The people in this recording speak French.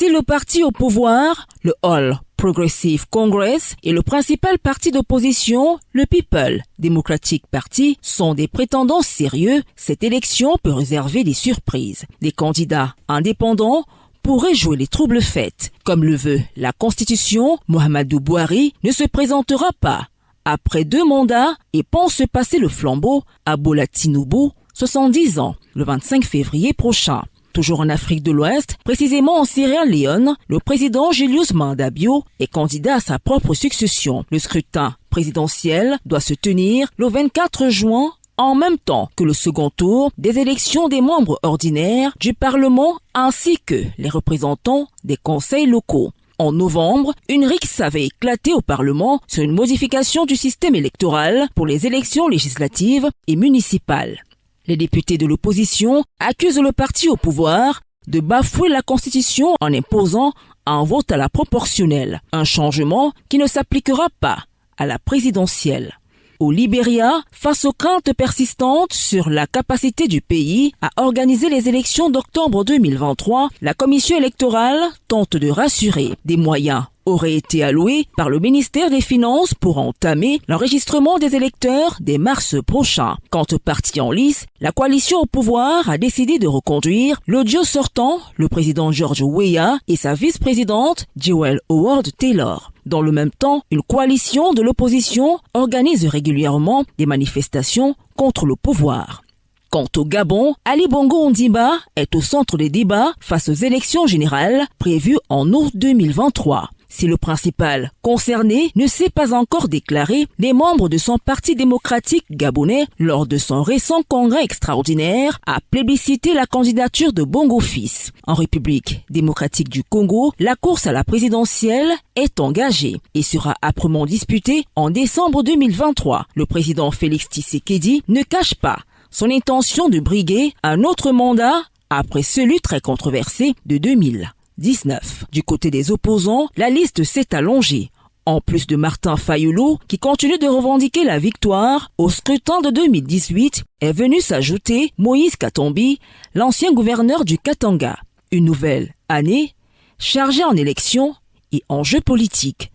Si le parti au pouvoir, le All Progressive Congress, et le principal parti d'opposition, le People Democratic Party, sont des prétendants sérieux, cette élection peut réserver des surprises. Des candidats indépendants pourraient jouer les troubles faits. Comme le veut la Constitution, Muhammadu Buhari ne se présentera pas après 2 mandats et pense passer le flambeau à Bola Tinubu, 70 ans, le 25 février prochain. Toujours en Afrique de l'Ouest, précisément en Sierra Leone, le président Julius Maada Bio est candidat à sa propre succession. Le scrutin présidentiel doit se tenir le 24 juin, en même temps que le second tour des élections des membres ordinaires du Parlement ainsi que les représentants des conseils locaux. En novembre, une rixe avait éclaté au Parlement sur une modification du système électoral pour les élections législatives et municipales. Les députés de l'opposition accusent le parti au pouvoir de bafouer la Constitution en imposant un vote à la proportionnelle, un changement qui ne s'appliquera pas à la présidentielle. Au Libéria, face aux craintes persistantes sur la capacité du pays à organiser les élections d'octobre 2023, la commission électorale tente de rassurer. Des moyens auraient été alloués par le ministère des Finances pour entamer l'enregistrement des électeurs dès mars prochain. Quant au parti en lice, la coalition au pouvoir a décidé de reconduire le duo sortant, le président George Weah et sa vice-présidente Jewel Howard Taylor. Dans le même temps, une coalition de l'opposition organise régulièrement des manifestations contre le pouvoir. Quant au Gabon, Ali Bongo Ondimba est au centre des débats face aux élections générales prévues en août 2023. Si le principal concerné ne s'est pas encore déclaré, les membres de son parti démocratique gabonais, lors de son récent congrès extraordinaire, a plébiscité la candidature de Bongo Fils. En République démocratique du Congo, la course à la présidentielle est engagée et sera âprement disputée en décembre 2023. Le président Félix Tshisekedi ne cache pas son intention de briguer un autre mandat après celui très controversé de 2019. Du côté des opposants, la liste s'est allongée. En plus de Martin Fayulu, qui continue de revendiquer la victoire, au scrutin de 2018 est venu s'ajouter Moïse Katumbi, l'ancien gouverneur du Katanga. Une nouvelle année chargée en élections et enjeux politiques.